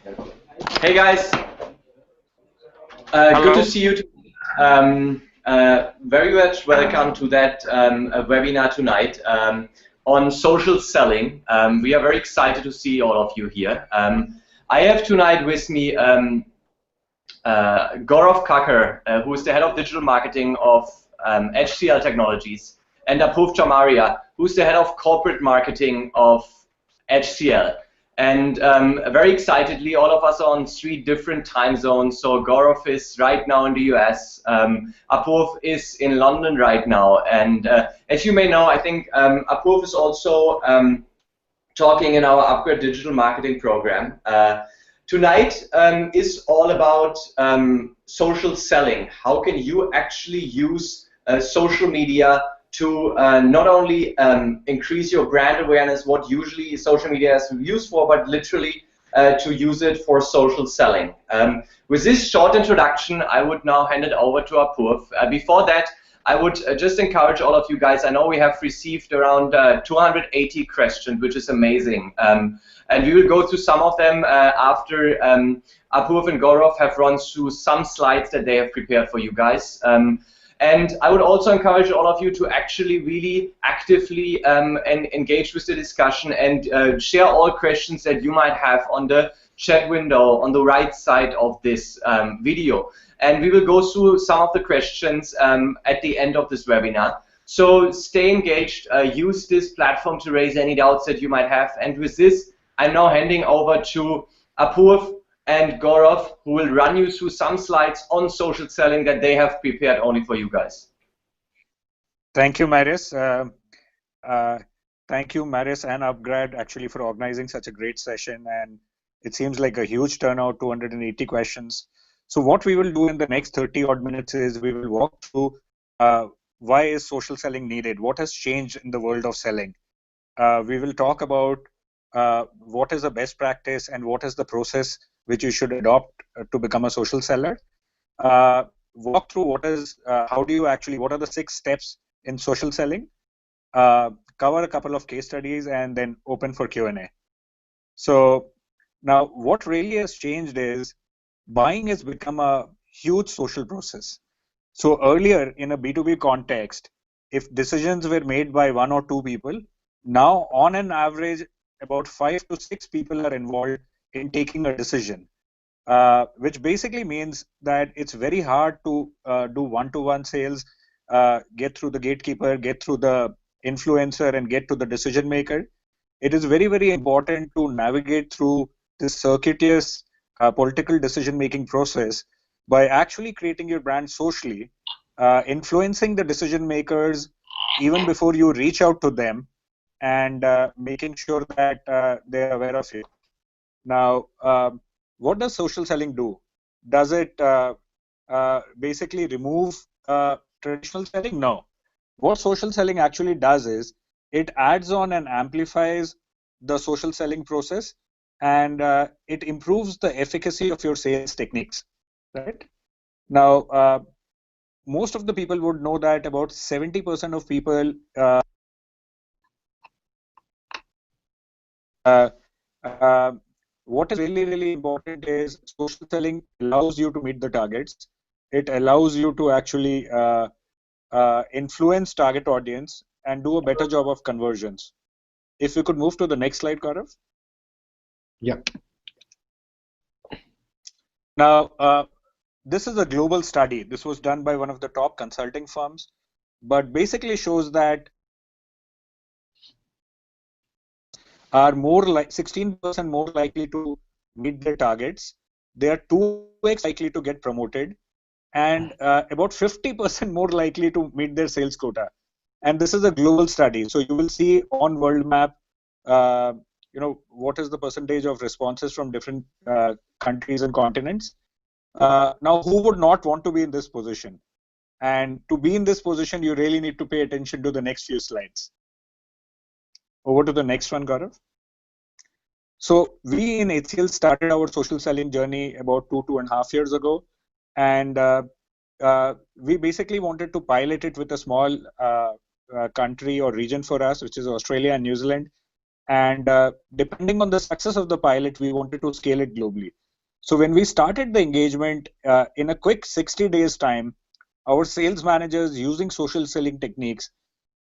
Hey guys, good to see you. Very much welcome to that webinar tonight on social selling. We are very excited to see all of you here. I have tonight with me Gaurav Kakkar, who is the head of digital marketing of HCL Technologies, and Apurv Chamaria, who's the head of corporate marketing of HCL. And very excitedly, all of us are on 3 different time zones. So Gaurav is right now in the US, Apurv is in London right now, and as you may know, I think Apurv is also talking in our UpGrad digital marketing program. Tonight is all about social selling. How can you actually use social media to not only increase your brand awareness, what usually social media is used for, but literally to use it for social selling. With this short introduction, I would now hand it over to Apurv. Before that, I would just encourage all of you guys. I know we have received around 280 questions, which is amazing. And we will go through some of them after Apurv and Gaurav have run through some slides that they have prepared for you guys. And I would also encourage all of you to actually really actively and engage with the discussion and share all questions that you might have on the chat window on the right side of this video. And we will go through some of the questions at the end of this webinar. So stay engaged, use this platform to raise any doubts that you might have. And with this, I'm now handing over to Apurv and Gaurav, who will run you through some slides on social selling that they have prepared only for you guys. Thank you, Maris. Thank you, Maris and UpGrad, actually, for organizing such a great session. And it seems like a huge turnout, 280 questions. So what we will do in the next 30 odd minutes is we will walk through why is social selling needed? What has changed in the world of selling? We will talk about what is the best practice and what is the process which you should adopt to become a social seller. Walk through what is, how do you actually, what are the 6 steps in social selling? Cover a couple of case studies and then open for Q&A. So now what really has changed is buying has become a huge social process. So earlier in a B2B context, if decisions were made by 1 or 2 people, now on an average, about 5 to 6 people are involved in taking a decision, which basically means that it's very hard to do one-to-one sales, get through the gatekeeper, get through the influencer, and get to the decision maker. It is very, very important to navigate through this circuitous political decision-making process by actually creating your brand socially, influencing the decision makers even before you reach out to them, and making sure that they're aware of it. Now, what does social selling do? Does it basically remove traditional selling? No. What social selling actually does is it adds on and amplifies the social selling process, and it improves the efficacy of your sales techniques. Right? Now, most of the people would know that about 70% of people what is really, really important is social selling allows you to meet the targets. It allows you to actually influence target audience and do a better job of conversions. If we could move to the next slide, Gaurav. Yeah. Now, this is a global study. This was done by one of the top consulting firms, but basically shows that are more like 16% more likely to meet their targets. They are 2x likely to get promoted, and about 50% more likely to meet their sales quota. And this is a global study. So you will see on world map, what is the percentage of responses from different countries and continents. Now, who would not want to be in this position? And to be in this position, you really need to pay attention to the next few slides. Over to the next one, Gaurav. So we in HCL started our social selling journey about 2.5 years ago. And we basically wanted to pilot it with a small country or region for us, which is Australia and New Zealand. And depending on the success of the pilot, we wanted to scale it globally. So when we started the engagement, in a quick 60 days time, our sales managers using social selling techniques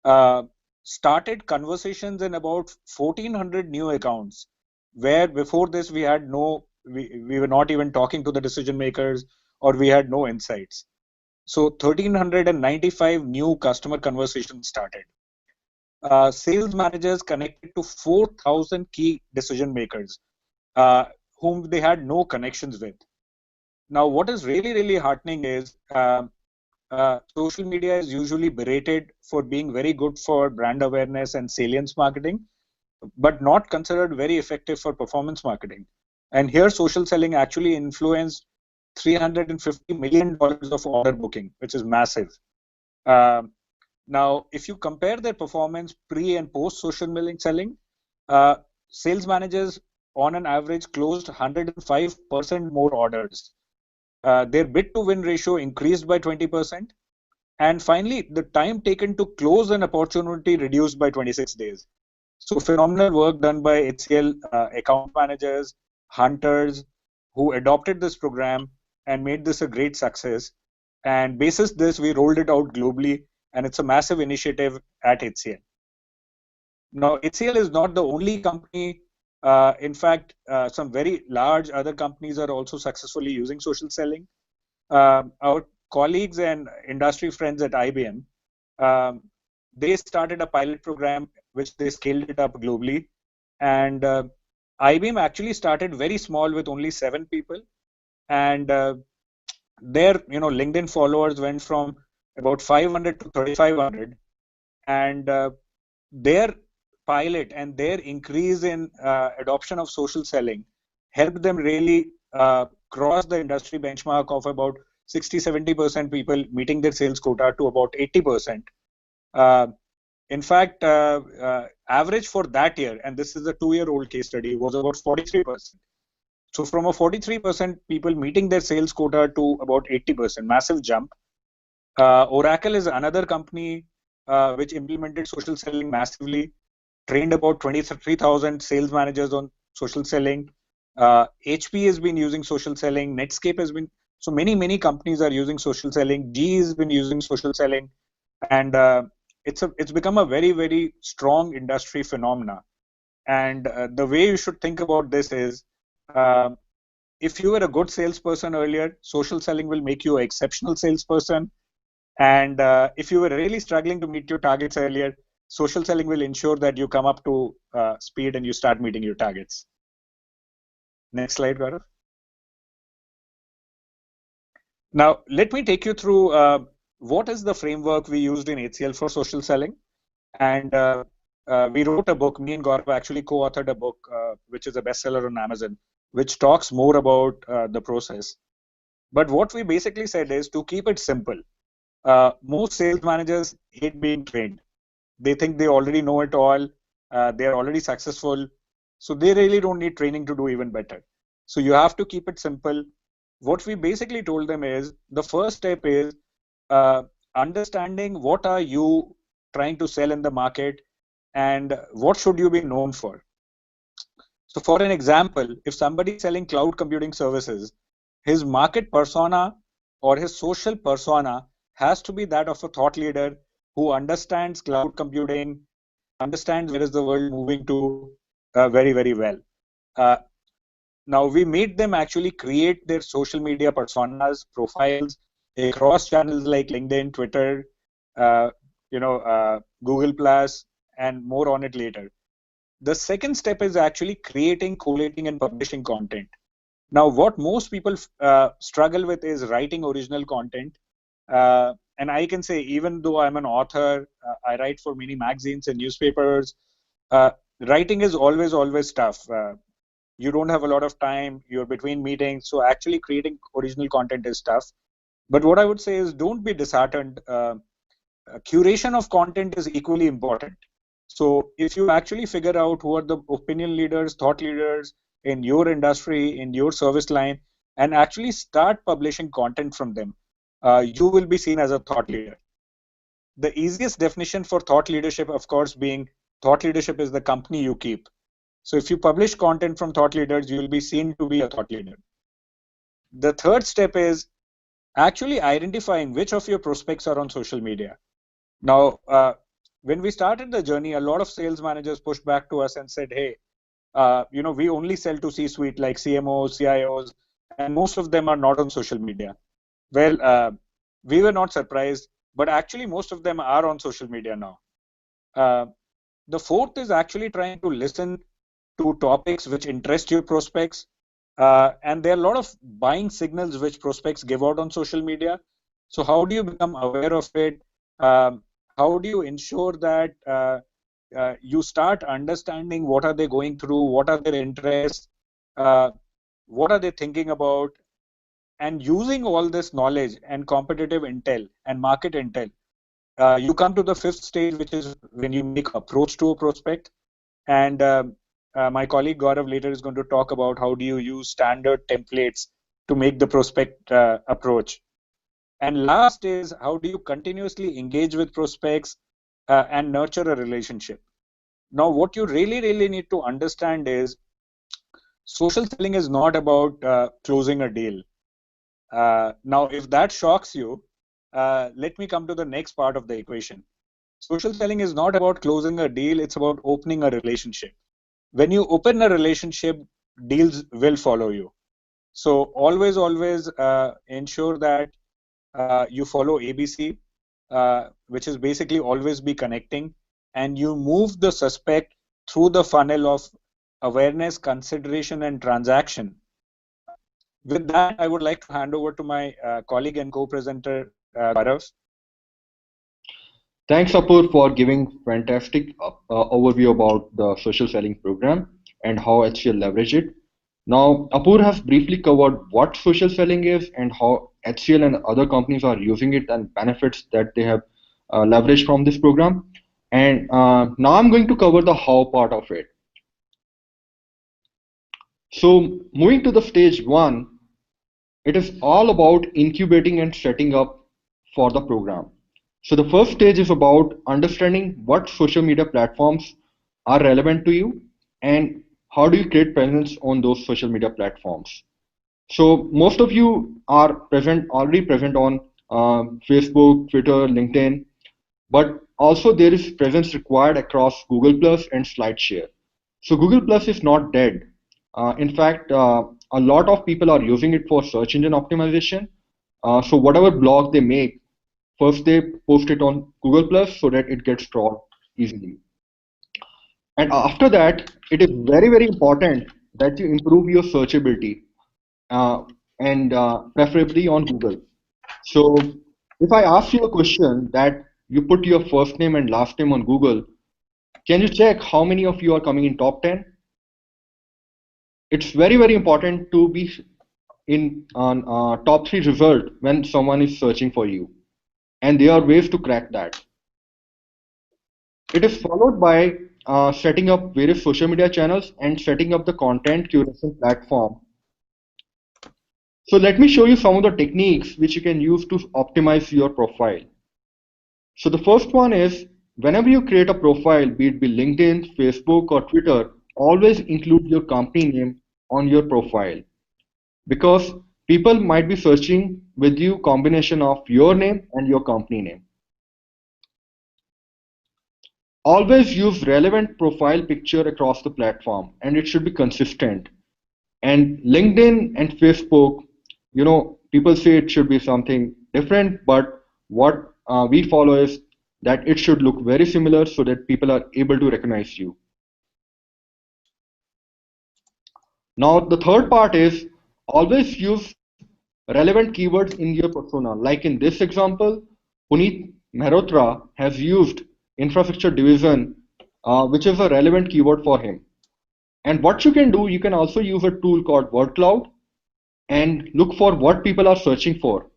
uh, started conversations in about 1,400 new accounts, where before this we were not even talking to the decision makers, or we had no insights. So 1,395 new customer conversations started. Sales managers connected to 4,000 key decision makers uh, whom they had no connections with. Now, what is really, really heartening is social media is usually berated for being very good for brand awareness and salience marketing, but not considered very effective for performance marketing. And here, social selling actually influenced $350 million of order booking, which is massive. Um, Now, if you compare their performance pre and post social mailing selling, uh, sales managers on an average closed 105% more orders. Their bid to win ratio increased by 20%. And finally, the time taken to close an opportunity reduced by 26 days. So phenomenal work done by HCL account managers, hunters who adopted this program and made this a great success. And basis this, we rolled it out globally, and it's a massive initiative at HCL. Now, HCL is not the only company. In fact, some very large other companies are also successfully using social selling. Our colleagues and industry friends at IBM, um, they started a pilot program which they scaled it up globally. And IBM actually started very small with only 7 people. And their LinkedIn followers went from about 500 to 3,500. And their pilot and their increase in adoption of social selling helped them really cross the industry benchmark of about 60-70% people meeting their sales quota to about 80%. In fact, average for that year, and this is a 2-year-old case study, was about 43%. So from a 43% people meeting their sales quota to about 80%, massive jump. Oracle is another company which implemented social selling massively, trained about 23,000 sales managers on social selling. HP has been using social selling. Netscape has been, so many companies are using social selling. GE has been using social selling, and it's become a very strong industry phenomena. And the way you should think about this is, uh, if you were a good salesperson earlier, social selling will make you an exceptional salesperson. And if you were really struggling to meet your targets earlier, social selling will ensure that you come up to speed and you start meeting your targets. Next slide, Gaurav. Now, let me take you through what is the framework we used in HCL for social selling. And we wrote a book, me and Gaurav actually co-authored a book, which is a bestseller on Amazon, which talks more about the process. But what we basically said is to keep it simple. Most sales managers hate being trained. They think they already know it all. They are already successful. So they really don't need training to do even better. So you have to keep it simple. What we basically told them is the first step is uh, understanding what are you trying to sell in the market and what should you be known for. So for an example, if somebody is selling cloud computing services, his market persona or his social persona has to be that of a thought leader who understands cloud computing, understands where is the world moving to very well. Uh, Now we made them actually create their social media personas, profiles across channels like LinkedIn, Twitter, uh, Google Plus, and more on it later. The second step is actually creating, collating, and publishing content. Now, what most people struggle with is writing original content. And I can say, even though I'm an author, I write for many magazines and newspapers. Uh, Writing is always tough. You don't have a lot of time. You're between meetings, so actually creating original content is tough. But what I would say is, don't be disheartened. Curation of content is equally important. So if you actually figure out who are the opinion leaders, thought leaders in your industry, in your service line, and actually start publishing content from them, you will be seen as a thought leader. The easiest definition for thought leadership, of course, being thought leadership is the company you keep. So if you publish content from thought leaders, you will be seen to be a thought leader. The third step is actually identifying which of your prospects are on social media. Now, when we started the journey, a lot of sales managers pushed back to us and said, hey, we only sell to C-suite like CMOs, CIOs, and most of them are not on social media. Well, we were not surprised, but actually most of them are on social media now. The fourth is actually trying to listen to topics which interest your prospects. And there are a lot of buying signals which prospects give out on social media. So how do you become aware of it? How do you ensure that you start understanding what are they going through, what are their interests, what are they thinking about, and using all this knowledge and competitive intel and market intel, you come to the fifth stage, which is when you make approach to a prospect. And my colleague Gaurav later is going to talk about how do you use standard templates to make the prospect approach. And last is how do you continuously engage with prospects and nurture a relationship. Now, what you really need to understand is social selling is not about closing a deal. Now, if that shocks you, let me come to the next part of the equation. Social selling is not about closing a deal, it's about opening a relationship. When you open a relationship, deals will follow you. So always ensure that you follow ABC, which is basically always be connecting, and you move the suspect through the funnel of awareness, consideration, and transaction. With that, I would like to hand over to my colleague and co-presenter, Gaurav. Thanks, Apur, for giving fantastic overview about the social selling program and how HCL leverage it. Now, Apur has briefly covered what social selling is and how HCL and other companies are using it and benefits that they have leveraged from this program. And now I'm going to cover the how part of it. So moving to the stage one, it is all about incubating and setting up for the program. So the first stage is about understanding what social media platforms are relevant to you and how do you create presence on those social media platforms. So most of you are already present on Facebook, Twitter, LinkedIn, but also there is presence required across Google Plus and SlideShare. So Google Plus is not dead. In fact, a lot of people are using it for search engine optimization. So whatever blog they make, first they post it on Google Plus so that it gets crawled easily. And after that, it is very important that you improve your searchability and preferably on Google. So if I ask you a question that you put your first name and last name on Google, can you check how many of you are coming in top 10? It's very important to be in on top 3 result when someone is searching for you, and there are ways to crack that. It is followed by setting up various social media channels and setting up the content curation platform. So let me show you some of the techniques which you can use to optimize your profile. So the first one is, whenever you create a profile, be it LinkedIn, Facebook, or Twitter, always include your company name on your profile, because people might be searching with you combination of your name and your company name. Always use relevant profile picture across the platform, and it should be consistent. And LinkedIn and Facebook, people say it should be something different, but what we follow is that it should look very similar so that people are able to recognize you. Now, the third part is always use relevant keywords in your persona. Like in this example, Puneet Mehrotra has used infrastructure division, which is a relevant keyword for him. And what you can do, you can also use a tool called word cloud and look for what people are searching for.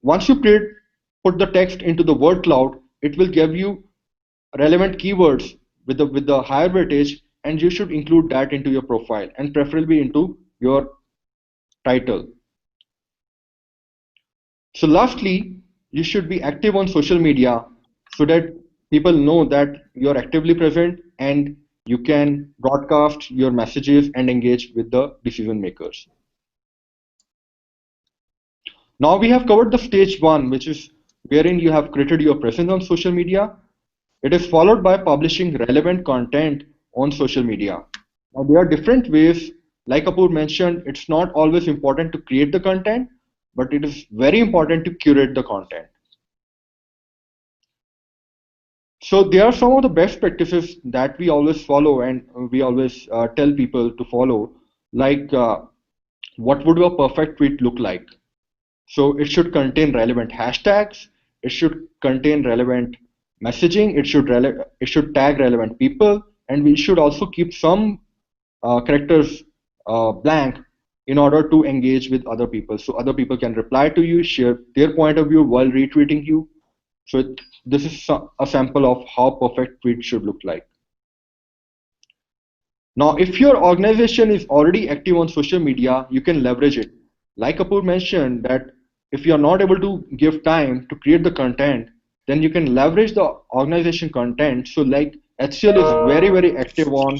Once you put the text into the word cloud, it will give you relevant keywords with the higher weightage, and you should include that into your profile and preferably into your title. So lastly, you should be active on social media so that people know that you're actively present and You can broadcast your messages and engage with the decision makers. Now we have covered the stage one, which is wherein you have created your presence on social media. It is followed by publishing relevant content on social media. Now there are different ways. Like Apoor mentioned, it's not always important to create the content, but it is very important to curate the content. So there are some of the best practices that we always follow and we always tell people to follow, like what would a perfect tweet look like? So it should contain relevant hashtags, it should contain relevant messaging, it should tag relevant people, and we should also keep some characters blank in order to engage with other people. So other people can reply to you, share their point of view while retweeting you. So this is a sample of how perfect tweet should look like. Now, if your organization is already active on social media, you can leverage it. Like Apoor mentioned, that if you are not able to give time to create the content, then you can leverage the organization content. So like HCL is very active on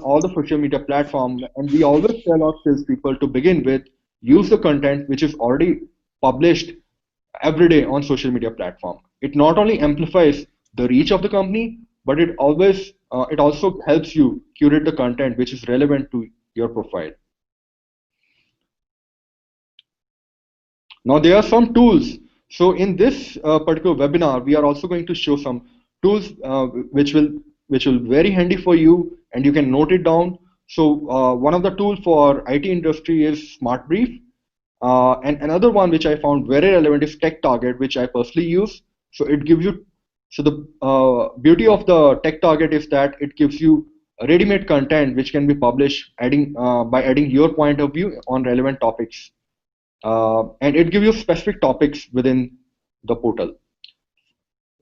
all the social media platforms, and we always tell our salespeople to begin with use the content which is already published every day on social media platform. It not only amplifies the reach of the company, but it also helps you curate the content which is relevant to your profile. Now there are some tools. So in this particular webinar, we are also going to show some tools which will very handy for you, and you can note it down. So one of the tools for IT industry is Smart Brief. And another one which I found very relevant is Tech Target, which I personally use. So it gives you, so the beauty of the Tech Target is that it gives you ready-made content which can be published by adding your point of view on relevant topics. And it gives you specific topics within the portal.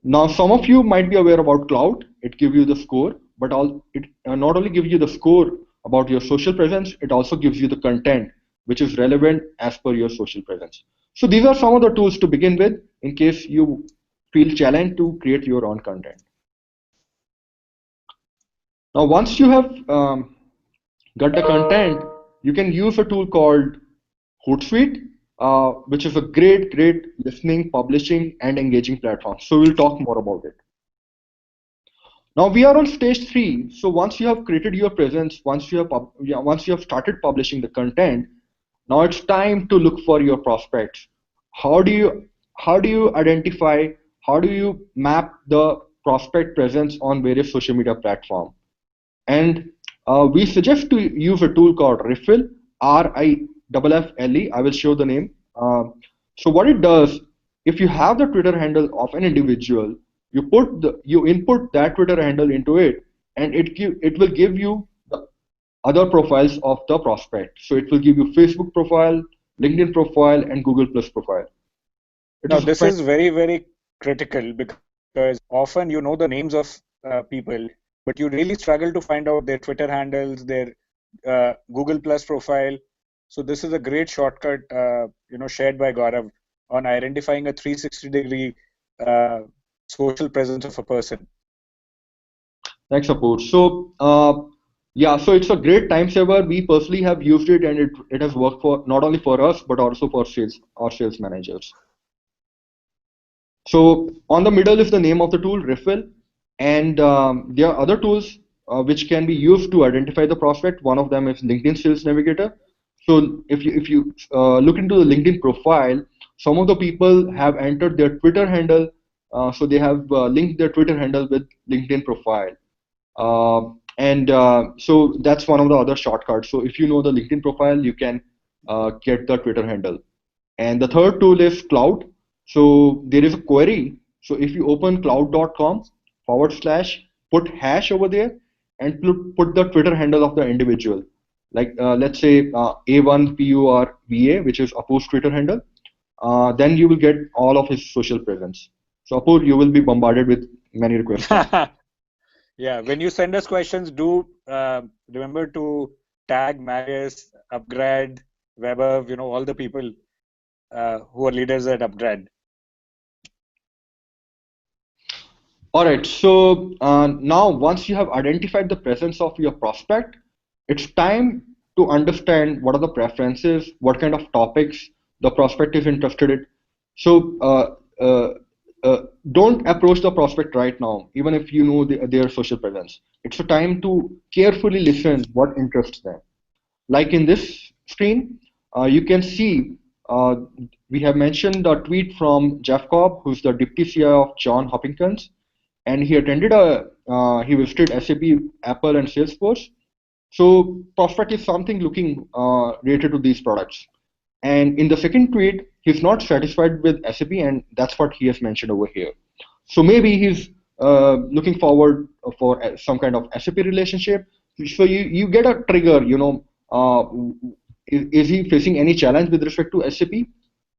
Now, some of you might be aware about Cloud. It gives you the score, but it not only gives you the score about your social presence, it also gives you the content which is relevant as per your social presence. So these are some of the tools to begin with in case you feel challenged to create your own content. Now, once you have got the content, you can use a tool called Hootsuite, which is a great listening, publishing, and engaging platform. So we'll talk more about it. Now we are on stage 3. So once you have created your presence, once you have started publishing the content, now it's time to look for your prospects. How do you identify? How do you map the prospect presence on various social media platforms? And we suggest to use a tool called Riffle, RIFFLE. I will show the name. So what it does, if you have the Twitter handle of an individual, you input that Twitter handle into it, and it will give you the other profiles of the prospect. So it will give you Facebook profile, LinkedIn profile, and Google Plus profile. Now this is very critical, because often you know the names of people, but you really struggle to find out their Twitter handles, their Google Plus profile. So this is a great shortcut, shared by Gaurav on identifying a 360-degree social presence of a person. Thanks, Apoor. So yeah, so it's a great time saver. We personally have used it, and it has worked for not only for us but also for our sales managers. So on the middle is the name of the tool, Riffle, and there are other tools which can be used to identify the prospect. One of them is LinkedIn Sales Navigator. So if you look into the LinkedIn profile, some of the people have entered their Twitter handle, so they have linked their Twitter handle with LinkedIn profile, so that's one of the other shortcuts. So if you know the LinkedIn profile, you can get the Twitter handle. And the third tool is Cloud. So there is a query. So if you open cloud.com / put hash over there and put the Twitter handle of the individual, like let's say A1PURVA, which is Apoor's Twitter handle, then you will get all of his social presence. So Apoor, you will be bombarded with many requests. Yeah, when you send us questions, do remember to tag Marius, UpGrad, Weber, all the people who are leaders at UpGrad. All right, so now once you have identified the presence of your prospect, it's time to understand what are the preferences, what kind of topics the prospect is interested in. So don't approach the prospect right now, even if you know their social presence. It's a time to carefully listen what interests them. Like in this screen, you can see uh, we have mentioned a tweet from Jeff Cobb, who's the Deputy CEO of John Hopkins, and he visited SAP, Apple, and Salesforce. So prospect is something looking related to these products. And in the second tweet, he's not satisfied with SAP, and that's what he has mentioned over here. So maybe he's looking forward for some kind of SAP relationship. So you get a trigger, is he facing any challenge with respect to SAP?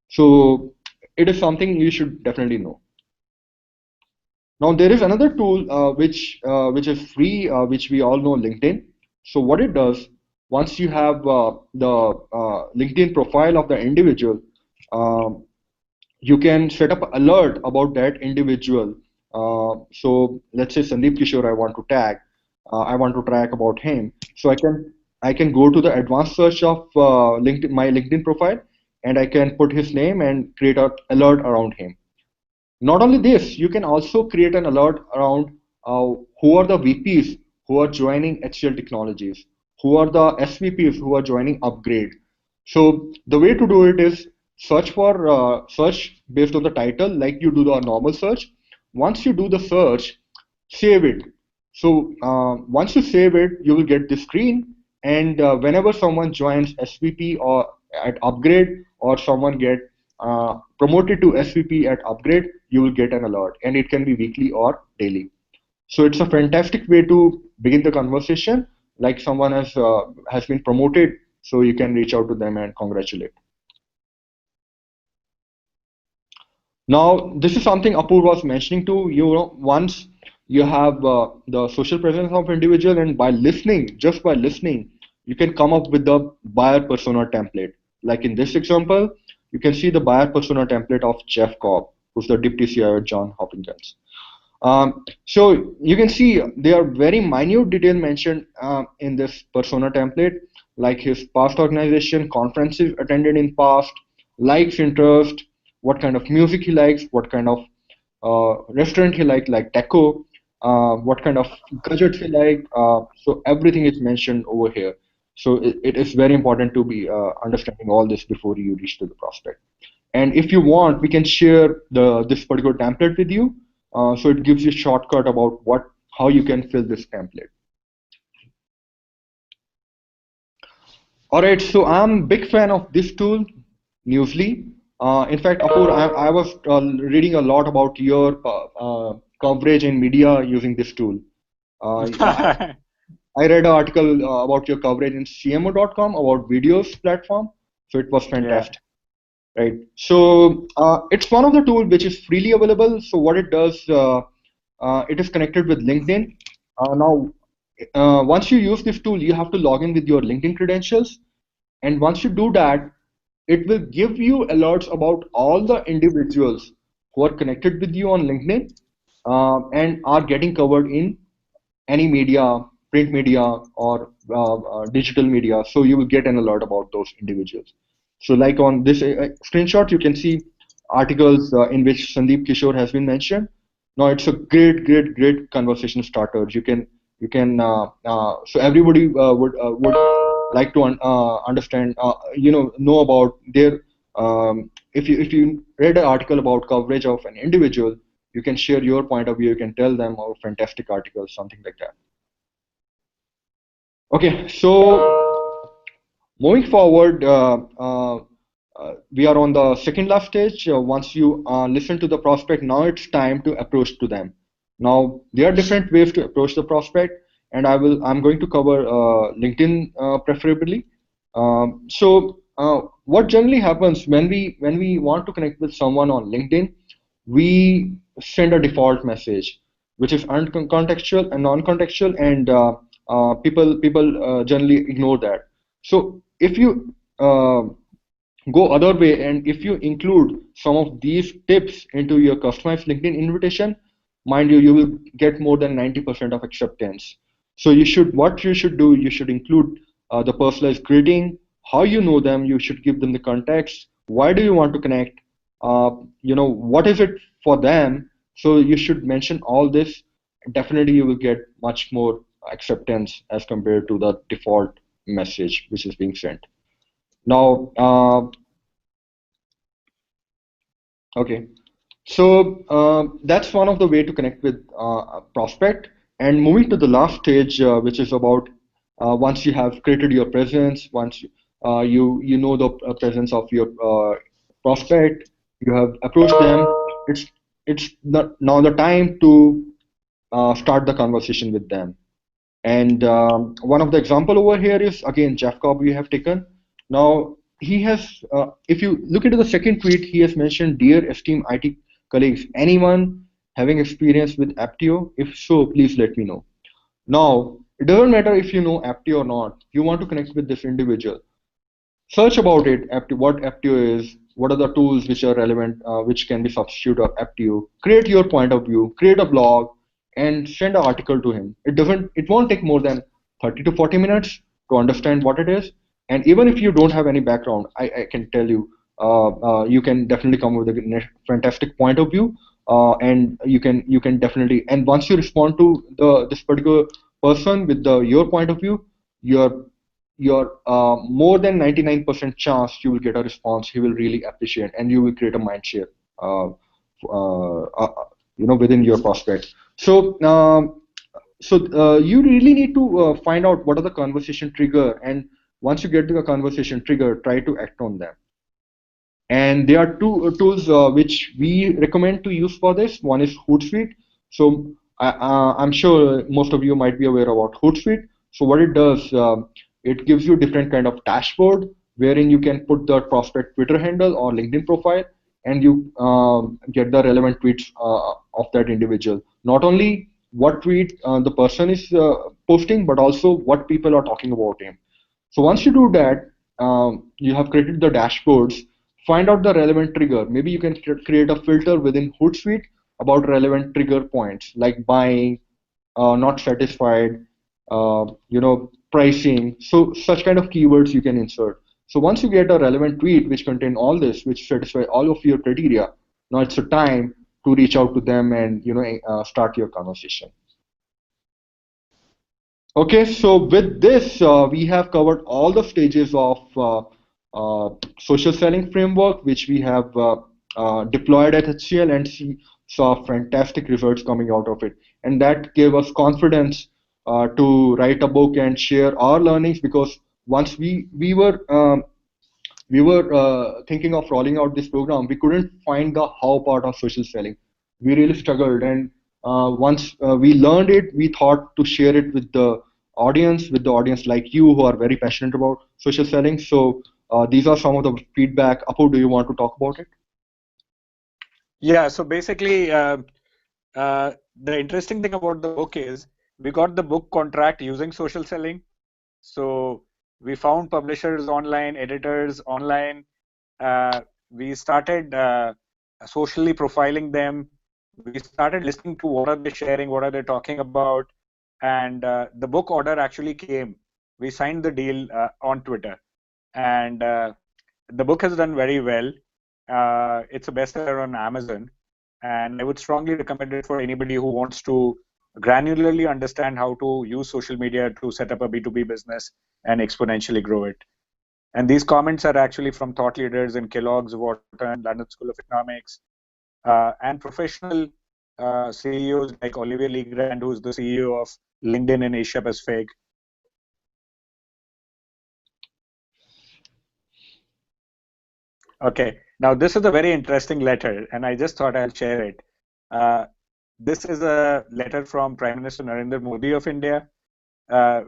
So it is something you should definitely know. Now there is another tool which is free, which we all know, LinkedIn. So what it does, once you have the LinkedIn profile of the individual, you can set up alert about that individual. So let's say Sandeep Kishore, I want to tag, I want to track about him. So I can go to the advanced search of LinkedIn, my LinkedIn profile, and I can put his name and create an alert around him. Not only this, you can also create an alert around who are the VPs who are joining HCL Technologies, who are the SVPs who are joining UpGrad. So the way to do it is search based on the title, like you do the normal search. Once you do the search, save it. So once you save it, you will get this screen, and whenever someone joins SVP or at UpGrad, or someone get promoted to SVP at UpGrad, you will get an alert, and it can be weekly or daily. So it's a fantastic way to begin the conversation, like someone has been promoted, so you can reach out to them and congratulate. Now, this is something Apoor was mentioning too. Once you have the social presence of individual, and by listening, just by listening, you can come up with the buyer persona template. Like in this example, you can see the buyer persona template of Jeff Cobb, who's the Deputy CIO at John Hopkins. So you can see there are very minute detail mentioned in this persona template, like his past organization, conferences attended in past, likes, interest, what kind of music he likes, what kind of restaurant he like taco, what kind of gadgets he like. So everything is mentioned over here. So it is very important to be understanding all this before you reach to the prospect. And if you want, we can share this particular template with you. So it gives you a shortcut about how you can fill this template. All right, so I'm a big fan of this tool, Newsle. In fact, Apoor, I was reading a lot about your coverage in media using this tool. I read an article about your coverage in CMO.com about videos platform, so it was fantastic. Yeah. Right. So it's one of the tools which is freely available. So what it does, it is connected with LinkedIn. Now, once you use this tool, you have to log in with your LinkedIn credentials. And once you do that, it will give you alerts about all the individuals who are connected with you on LinkedIn and are getting covered in any media, print media, or digital media. So you will get an alert about those individuals. So like on this screenshot, you can see articles in which Sandeep Kishore has been mentioned. Now it's a great conversation starter. You can so everybody would like to understand, know about their. If you read an article about coverage of an individual, you can share your point of view. You can tell them, oh, fantastic article, something like that. Okay, so moving forward, we are on the second last stage. Once you listen to the prospect, now it's time to approach to them. Now there are different ways to approach the prospect, and I'm going to cover LinkedIn preferably. So what generally happens when we want to connect with someone on LinkedIn, we send a default message, which is uncontextual and non-contextual, and people generally ignore that. So if you go other way, and if you include some of these tips into your customized LinkedIn invitation, mind you, you will get more than 90% of acceptance. So what you should do, you should include the personalized greeting, how you know them, you should give them the context, why do you want to connect, what is it for them. So you should mention all this. Definitely you will get much more acceptance as compared to the default message which is being sent. Now, okay. So that's one of the way to connect with a prospect. And moving to the last stage, which is about once you have created your presence, once you know the presence of your prospect, you have approached them. Now the time to start the conversation with them. And one of the example over here is again Jeff Cobb we have taken. Now he has, if you look into the second tweet, he has mentioned, "Dear esteemed IT colleagues, anyone having experience with Aptio? If so, please let me know." Now it doesn't matter if you know Aptio or not. You want to connect with this individual. Search about it, what Aptio is, what are the tools which are relevant, which can be substitute of Aptio. Create your point of view, create a blog, and send an article to him. It won't take more than 30 to 40 minutes to understand what it is. And even if you don't have any background, I can tell you, you can definitely come with a fantastic point of view, and you can definitely. And once you respond to this particular person with your point of view, your more than 99% chance you will get a response he will really appreciate, and you will create a mind share within your prospect. So you really need to find out what are the conversation trigger, and once you get to the conversation trigger, try to act on them. And there are two tools which we recommend to use for this. One is Hootsuite. So I'm sure most of you might be aware about Hootsuite. So what it does, it gives you different kind of dashboard wherein you can put the prospect Twitter handle or LinkedIn profile, and you get the relevant tweets of that individual. Not only what tweet the person is posting, but also what people are talking about him. So once you do that, you have created the dashboards. Find out the relevant trigger. Maybe you can create a filter within Hootsuite about relevant trigger points like buying, not satisfied, pricing. So such kind of keywords you can insert. So once you get a relevant tweet which contain all this, which satisfy all of your criteria, now it's a time to reach out to them and start your conversation. Okay, so with this, we have covered all the stages of social selling framework, which we have deployed at HCL, and saw fantastic results coming out of it. And that gave us confidence to write a book and share our learnings, because once we were thinking of rolling out this program, we couldn't find the how part of social selling. We really struggled, and once we learned it, we thought to share it with the audience like you who are very passionate about social selling. So these are some of the feedback. Apu, do you want to talk about it? Yeah, so basically the interesting thing about the book is we got the book contract using social selling. So we found publishers online, editors online. We started socially profiling them. We started listening to what are they sharing, what are they talking about, and the book order actually came. We signed the deal on Twitter, and the book has done very well. It's a bestseller on Amazon, and I would strongly recommend it for anybody who wants to granularly understand how to use social media to set up a B2B business and exponentially grow it. And these comments are actually from thought leaders in Kellogg's, Wharton, London School of Economics, and professional CEOs like Olivier Legrand, who's the CEO of LinkedIn in Asia Pacific. Okay, now this is a very interesting letter, and I just thought I'll share it. This is a letter from Prime Minister Narendra Modi of India,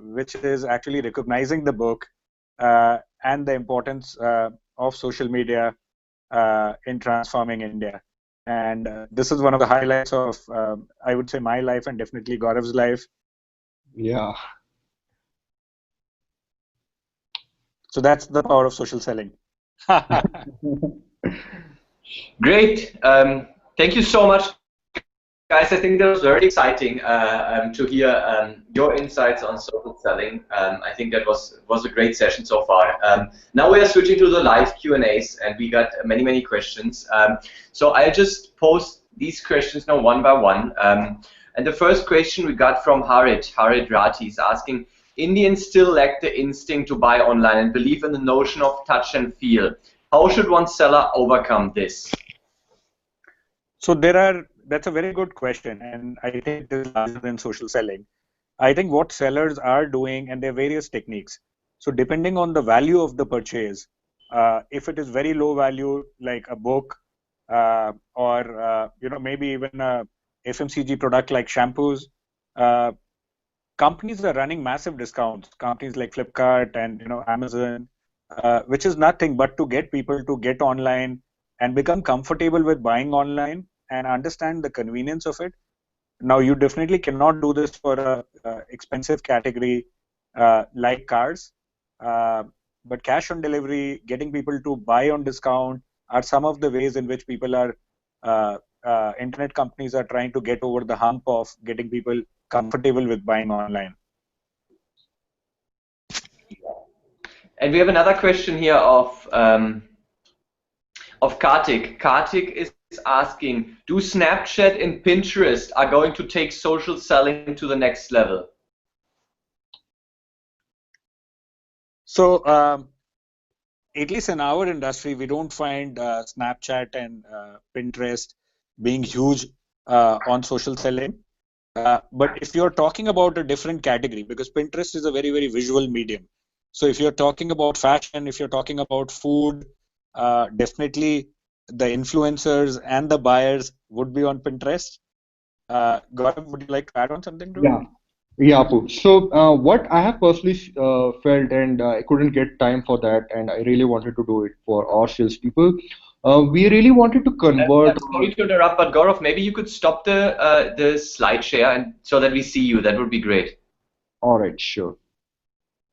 which is actually recognizing the book and the importance of social media in transforming India. And this is one of the highlights of, I would say, my life and definitely Gaurav's life. Yeah. So that's the power of social selling. Great. Thank you so much, guys, I think that was very exciting to hear your insights on social selling. I think that was a great session so far. Now we are switching to the live Q&As, and we got many questions. So I'll just post these questions now one by one. And the first question we got from Harit Rati is asking, Indians still lack the instinct to buy online and believe in the notion of touch and feel. How should one seller overcome this? So that's a very good question, and I think it is larger than social selling. I think what sellers are doing, and there are various techniques. So depending on the value of the purchase, if it is very low value, like a book, or maybe even a FMCG product like shampoos, companies are running massive discounts. Companies like Flipkart and Amazon, which is nothing but to get people to get online and become comfortable with buying online and understand the convenience of it. Now, you definitely cannot do this for a expensive category like cars, but cash on delivery, getting people to buy on discount are some of the ways in which people are, internet companies are trying to get over the hump of getting people comfortable with buying online. And we have another question here of Kartik. Kartik is asking, do Snapchat and Pinterest are going to take social selling to the next level? So, at least in our industry, we don't find Snapchat and Pinterest being huge on social selling. But if you're talking about a different category, because Pinterest is a very visual medium. So if you're talking about fashion, if you're talking about food, definitely the influencers and the buyers would be on Pinterest. Gaurav, would you like to add on something to it? Yeah, Apu. So what I have personally felt, and I couldn't get time for that, and I really wanted to do it for our salespeople. We really wanted to convert. Sorry to interrupt, but Gaurav, maybe you could stop the slide share and so that we see you. That would be great. All right, sure.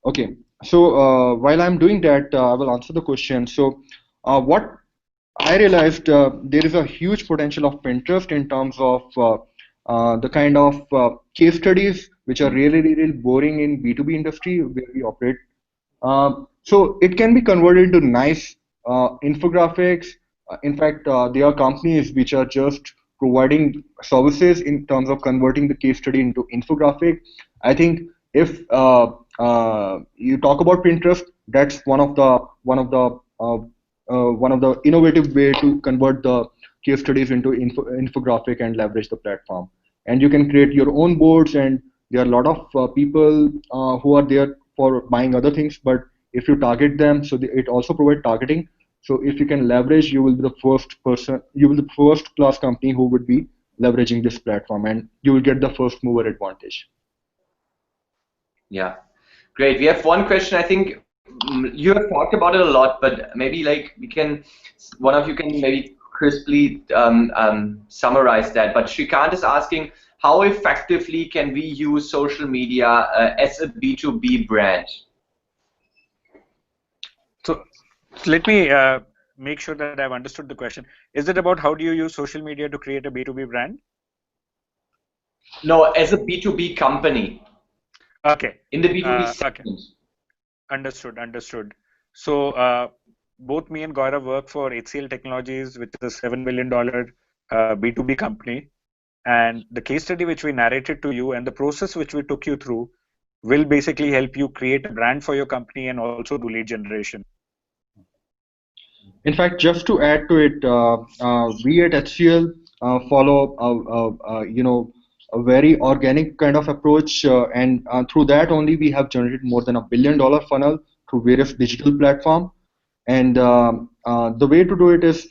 Okay. So while I'm doing that, I will answer the question. So what I realized, there is a huge potential of Pinterest in terms of the kind of case studies which are really boring in B2B industry where we operate. So it can be converted into nice infographics. In fact, there are companies which are just providing services in terms of converting the case study into infographic. I think if you talk about Pinterest, that's one of the innovative way to convert the case studies into infographic and leverage the platform. And you can create your own boards, and there are a lot of people who are there for buying other things, but if you target them, so it also provides targeting. So if you can leverage, you will be the first person, you will be the first class company who would be leveraging this platform, and you will get the first mover advantage. Yeah, great. We have one question. I think you have talked about it a lot, but maybe like one of you can maybe crisply summarize that. But Shrikant is asking, how effectively can we use social media as a B2B brand? So let me make sure that I've understood the question. Is it about how do you use social media to create a B2B brand? No, as a B2B company. Okay. In the B2B segment. Okay. Understood. So both me and Gaurav work for HCL Technologies, which is a $7 billion B2B company. And the case study which we narrated to you and the process which we took you through will basically help you create a brand for your company and also do lead generation. In fact, just to add to it, we at HCL follow a very organic kind of approach, and through that only we have generated more than $1 billion funnel through various digital platform. And the way to do it is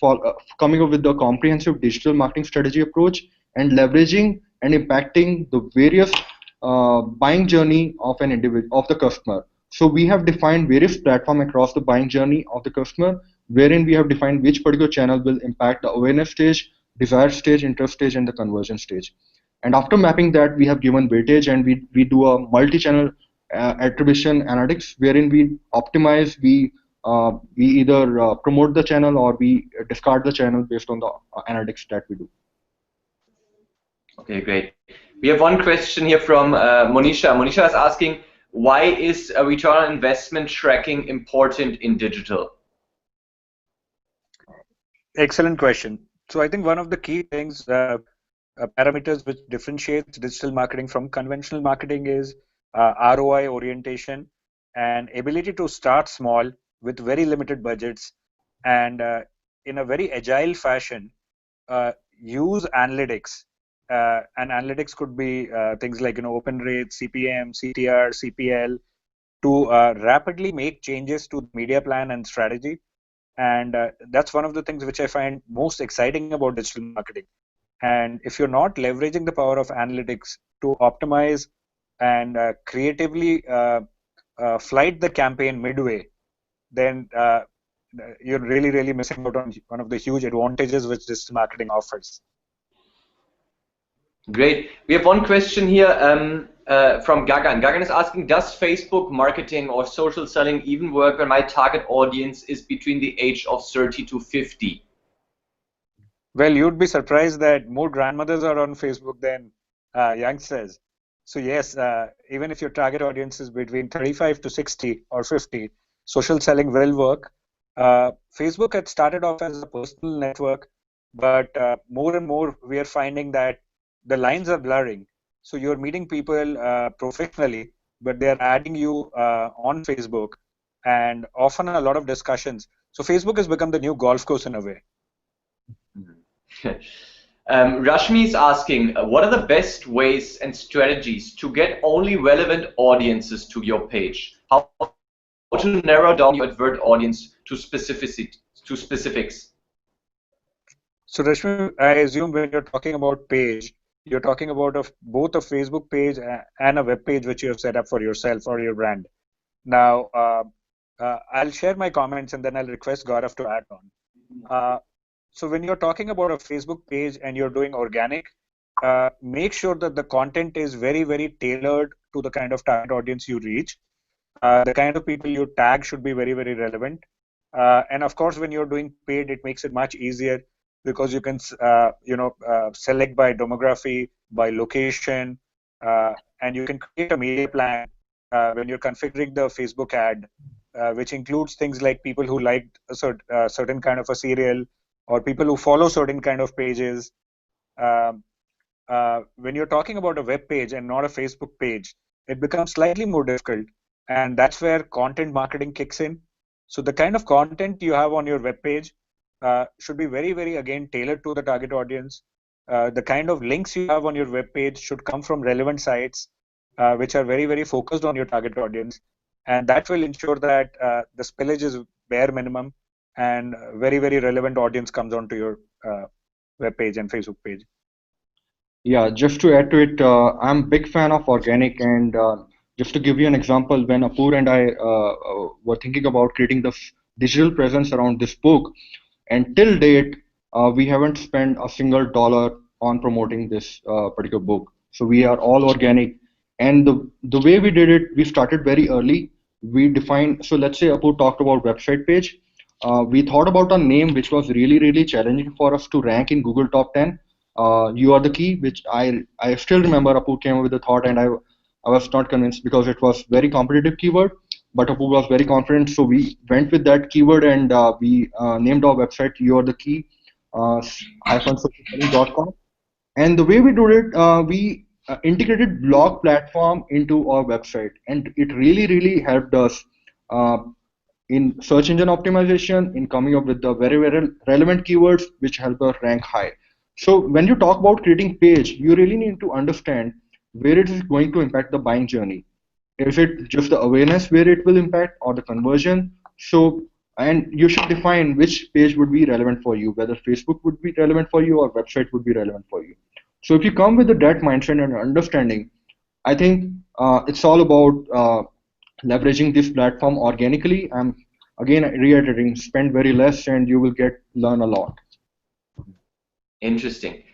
coming up with the comprehensive digital marketing strategy approach and leveraging and impacting the various buying journey of an individual, of the customer. So we have defined various platforms across the buying journey of the customer, wherein we have defined which particular channel will impact the awareness stage, desire stage, interest stage, and the conversion stage. And after mapping that, we have given weightage, and we do a multi-channel attribution analytics, wherein we optimize, we either promote the channel or we discard the channel based on the analytics that we do. Okay, great. We have one question here from Monisha. Monisha is asking, why is a return on investment tracking important in digital? Excellent question. So I think one of the key things, parameters which differentiates digital marketing from conventional marketing is ROI orientation and ability to start small with very limited budgets and in a very agile fashion use analytics. And analytics could be things like open rates, CPM, CTR, CPL to rapidly make changes to the media plan and strategy. And that's one of the things which I find most exciting about digital marketing. And if you're not leveraging the power of analytics to optimize and creatively flight the campaign midway, then you're really, really missing out on one of the huge advantages which digital marketing offers. Great. We have one question here from Gagan. Gagan is asking, does Facebook marketing or social selling even work when my target audience is between the age of 30 to 50? Well, you'd be surprised that more grandmothers are on Facebook than youngsters. So yes, even if your target audience is between 35 to 60 or 50, social selling will work. Facebook had started off as a personal network, but more and more we are finding that the lines are blurring. So you're meeting people professionally, but they're adding you on Facebook and often a lot of discussions. So Facebook has become the new golf course in a way. Rashmi is asking, what are the best ways and strategies to get only relevant audiences to your page? How to narrow down your advert audience to specifics? So Rashmi, I assume when you're talking about page, you're talking about both a Facebook page and a web page which you have set up for yourself or your brand. Now, I'll share my comments and then I'll request Gaurav to add on. So when you're talking about a Facebook page and you're doing organic, make sure that the content is very, very tailored to the kind of target audience you reach. The kind of people you tag should be very, very relevant. And of course, when you're doing paid, it makes it much easier because you can, select by demography, by location, and you can create a media plan when you're configuring the Facebook ad, which includes things like people who like a certain kind of a serial, or people who follow certain kind of pages. When you're talking about a web page and not a Facebook page, it becomes slightly more difficult. And that's where content marketing kicks in. So the kind of content you have on your web page should be very, very, again, tailored to the target audience. The kind of links you have on your web page should come from relevant sites, which are very, very focused on your target audience. And that will ensure that the spillage is bare minimum and very, very relevant audience comes onto your web page and Facebook page. Yeah, just to add to it, I'm a big fan of organic, and just to give you an example, when Apoor and I were thinking about creating the digital presence around this book, and till date, we haven't spent a single dollar on promoting this particular book. So we are all organic, and the way we did it, we started very early. We defined, so let's say Apoor talked about website page. We thought about a name which was really, really challenging for us to rank in Google top 10. You are the key, which I still remember Apoor came up with the thought, and I was not convinced because it was very competitive keyword, but Apoor was very confident, so we went with that keyword, and we named our website You Are the Key -socialselling.com. And the way we did it, we integrated blog platform into our website, and it really, really helped us in search engine optimization, in coming up with the very, very relevant keywords which help us rank high. So when you talk about creating page, you really need to understand where it is going to impact the buying journey. Is it just the awareness where it will impact, or the conversion? So, and you should define which page would be relevant for you, whether Facebook would be relevant for you or website would be relevant for you. So if you come with that mindset and understanding, I think it's all about leveraging this platform organically. And again, reiterating, spend very less and you will learn a lot. Interesting.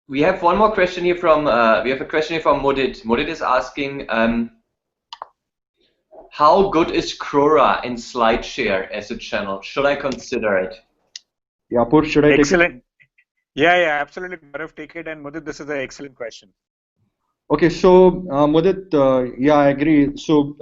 We have one more question here from Mudit. Mudit is asking, how good is Quora in SlideShare as a channel? Should I consider it? Yeah, Pur, should I Excellent. Yeah, absolutely. Gaurav, take it. And Mudit, this is an excellent question. Okay, so Mudit, yeah, I agree. So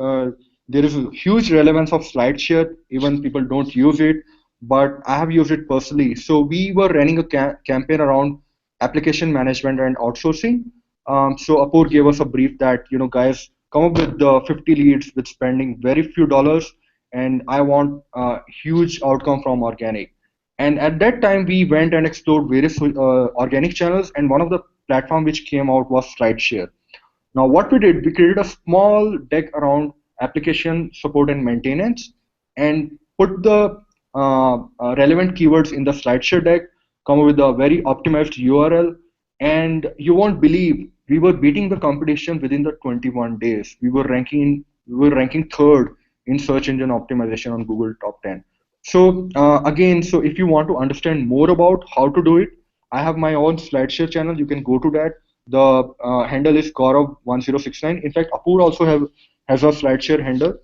there is a huge relevance of SlideShare. Even people don't use it, but I have used it personally. So we were running a campaign around application management and outsourcing. So Apur gave us a brief that, guys, come up with the 50 leads with spending very few dollars, and I want a huge outcome from organic. And at that time, we went and explored various organic channels, and one of the platform which came out was SlideShare. Now, what we did, we created a small deck around application support and maintenance and put the relevant keywords in the SlideShare deck, come up with a very optimized URL, and you won't believe we were beating the competition within the 21 days. We were ranking third in search engine optimization on Google top 10. So again, so if you want to understand more about how to do it, I have my own SlideShare channel. You can go to that. The handle is Gaurav1069. In fact, Apur also has a SlideShare handle.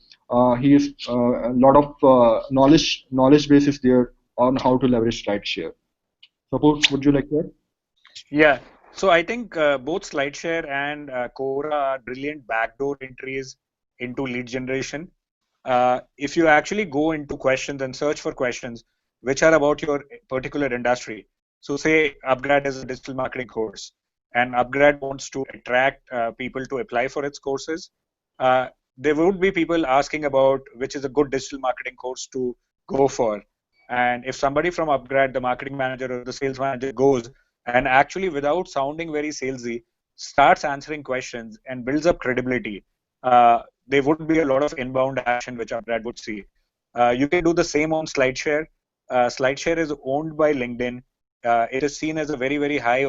He is a lot of knowledge base is there on how to leverage SlideShare. So Apur, would you like to add? Yeah. So I think both SlideShare and Quora are brilliant backdoor entries into lead generation. If you actually go into questions and search for questions which are about your particular industry, so say UpGrad is a digital marketing course, and UpGrad wants to attract people to apply for its courses, uh, there would be people asking about which is a good digital marketing course to go for. And if somebody from UpGrad, the marketing manager or the sales manager, goes and actually, without sounding very salesy, starts answering questions and builds up credibility, there would be a lot of inbound action which UpGrad would see. You can do the same on SlideShare. SlideShare is owned by LinkedIn. It is seen as a very, very high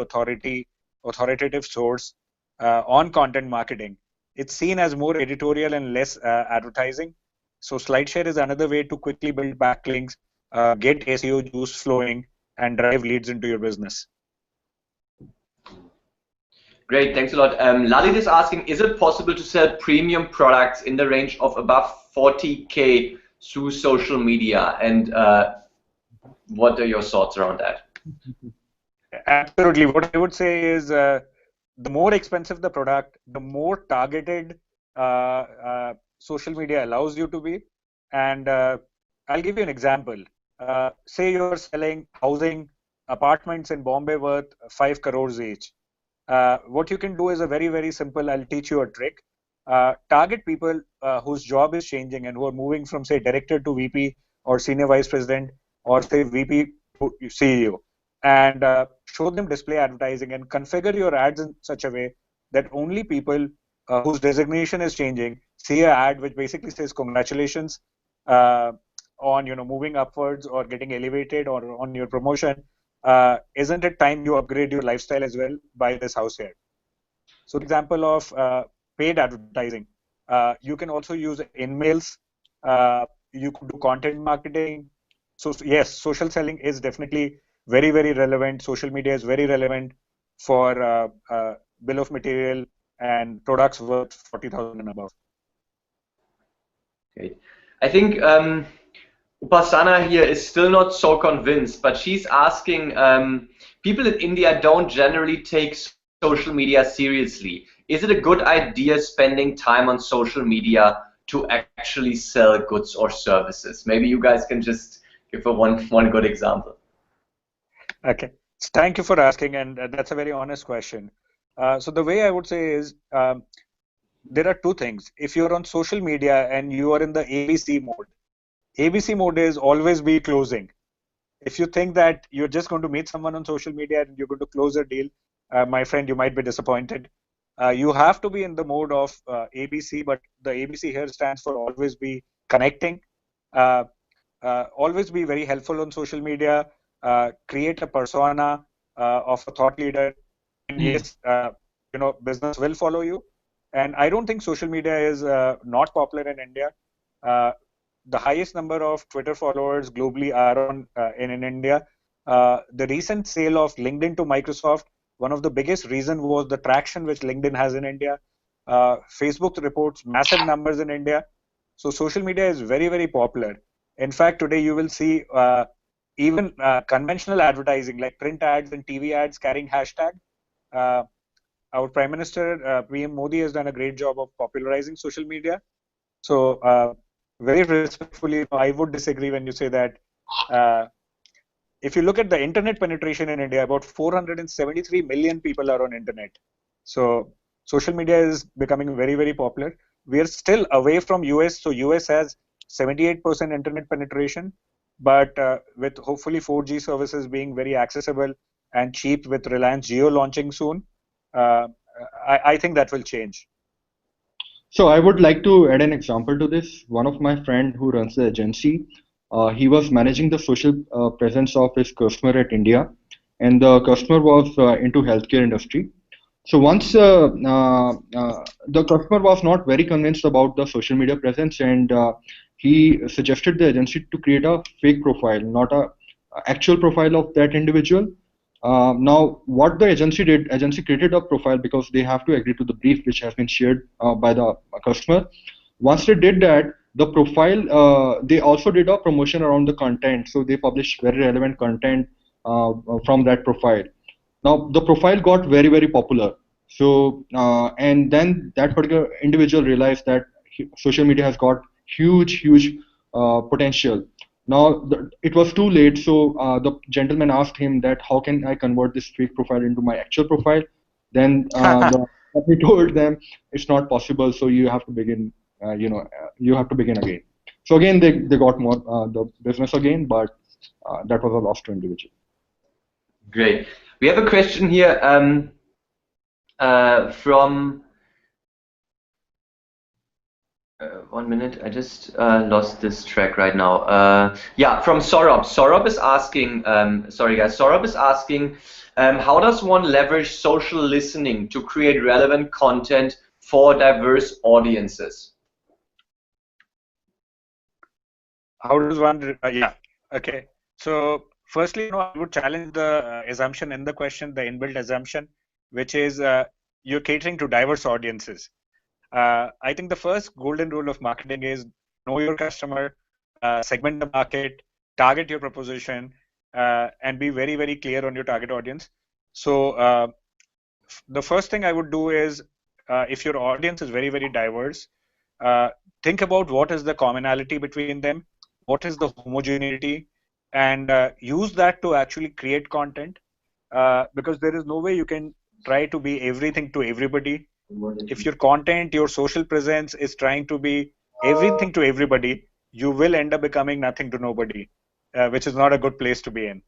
authoritative source on content marketing. It's seen as more editorial and less advertising. So SlideShare is another way to quickly build backlinks, get SEO juice flowing, and drive leads into your business. Great, thanks a lot. Lalit is asking, is it possible to sell premium products in the range of above 40K through social media? And what are your thoughts around that? Absolutely. What I would say is the more expensive the product, the more targeted social media allows you to be. And I'll give you an example. Say you're selling housing apartments in Bombay worth 5 crores each. What you can do is a very, very simple, I'll teach you a trick. Target people whose job is changing and who are moving from, say, director to VP or senior vice president or, say, VP to CEO, and show them display advertising and configure your ads in such a way that only people whose designation is changing see an ad which basically says congratulations uh, on moving upwards or getting elevated or on your promotion. Isn't it time you upgrade your lifestyle as well? Buy this house here. So, example of paid advertising. You can also use in-mails. You could do content marketing. So yes, social selling is definitely very, very relevant. Social media is very relevant for bill of material and products worth 40,000 and above. Great. I think Upasana here is still not so convinced, but she's asking, people in India don't generally take social media seriously. Is it a good idea spending time on social media to actually sell goods or services? Maybe you guys can just give a one good example. Okay, so thank you for asking, and that's a very honest question. So the way I would say is there are two things. If you're on social media and you are in the ABC mode is always be closing. If you think that you're just going to meet someone on social media and you're going to close a deal, my friend, you might be disappointed. You have to be in the mode of ABC, but the ABC here stands for always be connecting, uh, always be very helpful on social media, create a persona of a thought leader, and yes, business will follow you. And I don't think social media is not popular in India. Uh, the highest number of Twitter followers globally are in India. The recent sale of LinkedIn to Microsoft, one of the biggest reason was the traction which LinkedIn has in India. Facebook reports massive numbers in India. So social media is very, very popular. In fact, today you will see even conventional advertising like print ads and TV ads carrying hashtag. Our Prime Minister, PM Modi, has done a great job of popularizing social media. So very respectfully, I would disagree when you say that. If you look at the internet penetration in India, about 473 million people are on internet. So social media is becoming very, very popular. We are still away from US. So US has 78% internet penetration, but with hopefully 4G services being very accessible and cheap with Reliance Jio launching soon, uh, I think that will change. So I would like to add an example to this. One of my friend who runs the agency, he was managing the social presence of his customer at India, and the customer was into healthcare industry. So once the customer was not very convinced about the social media presence, and he suggested the agency to create a fake profile, not a actual profile of that individual. Now, what the agency created a profile because they have to agree to the brief which has been shared by the customer. Once they did that, the profile, they also did a promotion around the content. So they published very relevant content from that profile. Now, the profile got very, very popular. So, and then that particular individual realized that social media has got huge potential. Now, it was too late, so the gentleman asked him that how can I convert this fake profile into my actual profile? Then he told them it's not possible, so you have to begin, you have to begin again. So again, they got more the business again, but that was a loss to individual. Great. We have a question here from 1 minute. I just lost this track right now. Yeah, from Saurabh. Saurabh is asking, sorry guys, Saurabh is asking, how does one leverage social listening to create relevant content for diverse audiences? How does one, yeah, okay. So firstly, I would challenge the assumption in the question, the inbuilt assumption, which is you're catering to diverse audiences. I think the first golden rule of marketing is know your customer, segment the market, target your proposition, and be very, very clear on your target audience. So the first thing I would do is, if your audience is very, very diverse, think about what is the commonality between them, what is the homogeneity, and use that to actually create content, because there is no way you can try to be everything to everybody. If your content, your social presence is trying to be everything to everybody, you will end up becoming nothing to nobody, which is not a good place to be in.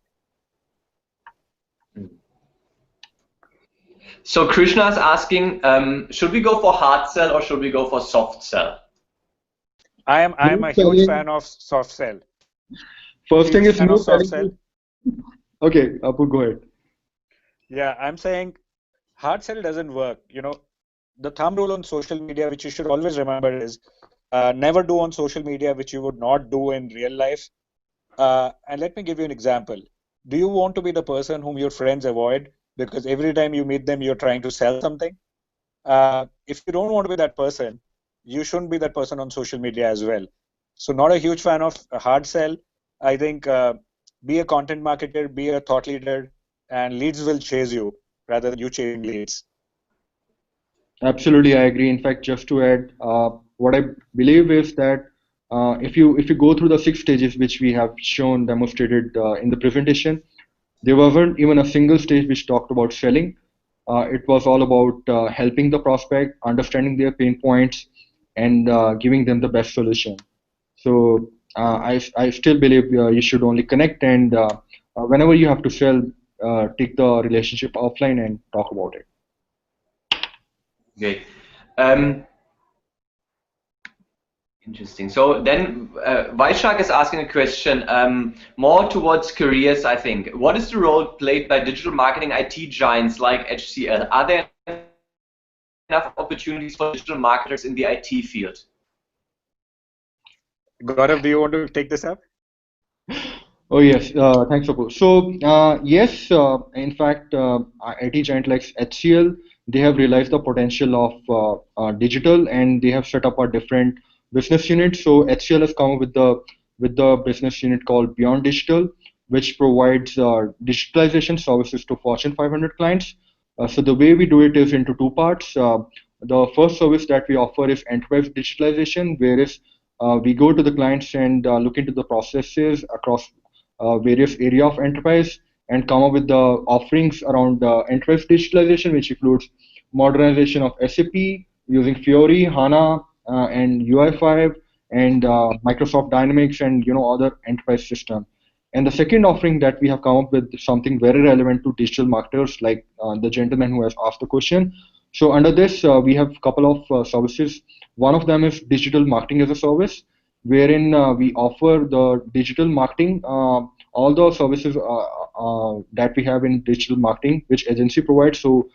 So Krishna is asking, should we go for hard sell or should we go for soft sell? I am a huge fan of soft sell. First thing is no soft sell. Okay, Apu, go ahead. Yeah, I'm saying hard sell doesn't work. The thumb rule on social media, which you should always remember, is never do on social media which you would not do in real life. And let me give you an example. Do you want to be the person whom your friends avoid because every time you meet them, you're trying to sell something? If you don't want to be that person, you shouldn't be that person on social media as well. So not a huge fan of a hard sell. I think be a content marketer, be a thought leader, and leads will chase you rather than you chasing leads. Absolutely, I agree. In fact, just to add, what I believe is that if you go through the 6 stages which we have shown demonstrated in the presentation, there wasn't even a single stage which talked about selling. It was all about helping the prospect, understanding their pain points, and giving them the best solution. So I still believe you should only connect, and whenever you have to sell, take the relationship offline and talk about it. Great. Interesting. So then Vaishak is asking a question more towards careers, I think. What is the role played by digital marketing IT giants like HCL? Are there enough opportunities for digital marketers in the IT field? Gaurav, do you want to take this up? Oh yes, thanks, Apu. So yes, in fact, IT giant like HCL, they have realized the potential of digital, and they have set up a different business unit. So HCL has come up with the business unit called Beyond Digital, which provides digitalization services to Fortune 500 clients. So the way we do it is into two parts. The first service that we offer is enterprise digitalization, whereas we go to the clients and look into the processes across various area of enterprise and come up with the offerings around enterprise digitalization, which includes modernization of SAP using Fiori, HANA, and UI5, and Microsoft Dynamics, and other enterprise system. And the second offering that we have come up with is something very relevant to digital marketers, like the gentleman who has asked the question. So under this, we have a couple of services. One of them is digital marketing as a service, wherein we offer the digital marketing, all the services that we have in digital marketing, which agency provides. So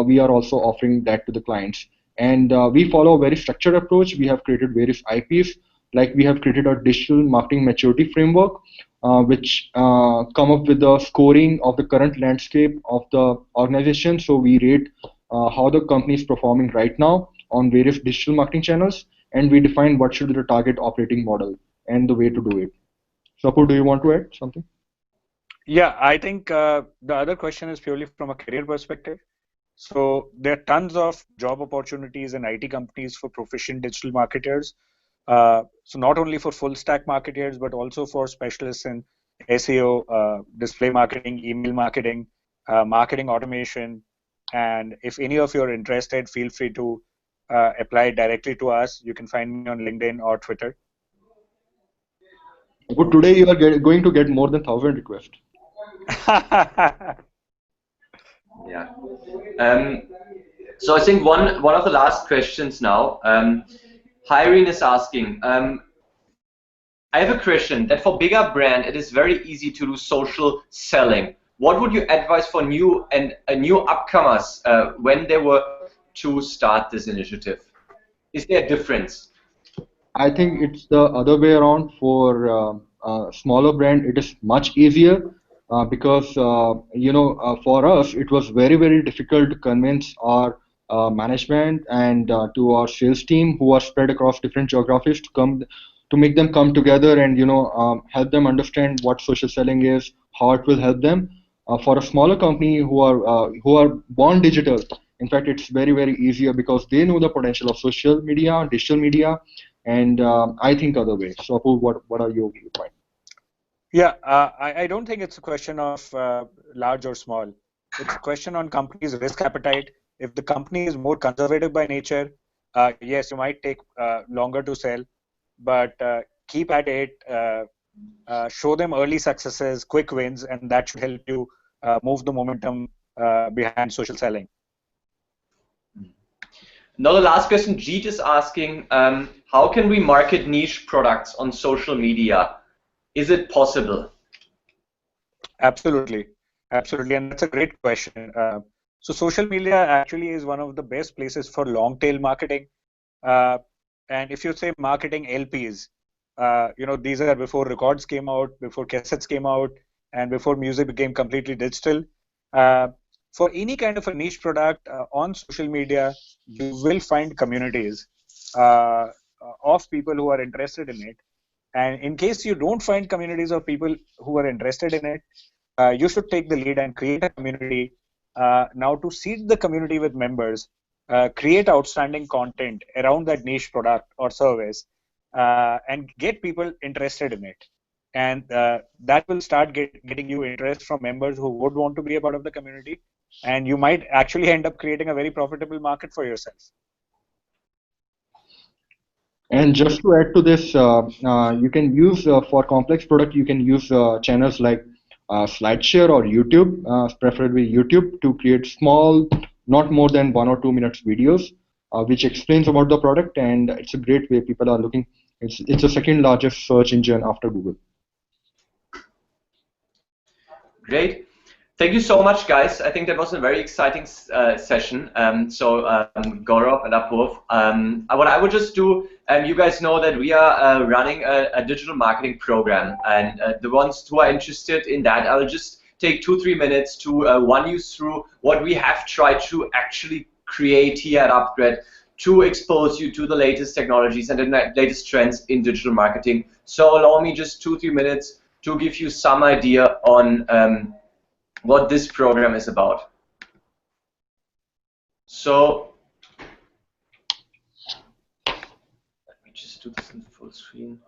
we are also offering that to the clients. And we follow a very structured approach. We have created various IPs, like we have created a digital marketing maturity framework, which come up with the scoring of the current landscape of the organization. So we rate how the company is performing right now on various digital marketing channels, and we define what should be the target operating model and the way to do it. So, Apu, do you want to add something? Yeah, I think the other question is purely from a career perspective. So there are tons of job opportunities in IT companies for proficient digital marketers. So not only for full stack marketers, but also for specialists in SEO, display marketing, email marketing, marketing automation. And if any of you are interested, feel free to apply directly to us. You can find me on LinkedIn or Twitter. But today you are going to get more than 1,000 requests. Yeah. So I think one of the last questions now. Irene is asking. I have a question that for bigger brand, it is very easy to do social selling. What would you advise for new upcomers when they were to start this initiative? Is there a difference? I think it's the other way around. For a smaller brand, it is much easier because for us, it was very, very difficult to convince our management and to our sales team, who are spread across different geographies, to make them come together and help them understand what social selling is, how it will help them. For a smaller company who are born digital, in fact, it's very, very easier because they know the potential of social media, digital media, and I think other way. So, Apu, what are your viewpoints? Yeah, I don't think it's a question of large or small. It's a question on company's risk appetite. If the company is more conservative by nature, yes, you might take longer to sell, but keep at it, show them early successes, quick wins, and that should help you move the momentum behind social selling. Now the last question, Jeet is asking, how can we market niche products on social media? Is it possible? Absolutely, absolutely, and that's a great question. So social media actually is one of the best places for long tail marketing. And if you say marketing LPs, these are before records came out, before cassettes came out, and before music became completely digital. For any kind of a niche product on social media, you will find communities of people who are interested in it. And in case you don't find communities of people who are interested in it, you should take the lead and create a community. Now, to seed the community with members, create outstanding content around that niche product or service, and get people interested in it. And that will start getting you interest from members who would want to be a part of the community. And you might actually end up creating a very profitable market for yourself. And just to add to this, you can use for complex product, you can use channels like SlideShare or YouTube, preferably YouTube, to create small, not more than 1 or 2 minutes videos, which explains about the product, and it's a great way people are looking. It's the second largest search engine after Google. Great. Thank you so much, guys. I think that was a very exciting session. Gaurav and Apoorv. What I would just do, you guys know that we are running a digital marketing program, and the ones who are interested in that, I'll just take 2-3 minutes to run you through what we have tried to actually create here at UpGrad to expose you to the latest technologies and the latest trends in digital marketing. So allow me just 2-3 minutes to give you some idea on what this program is about. So let me just do this in full screen.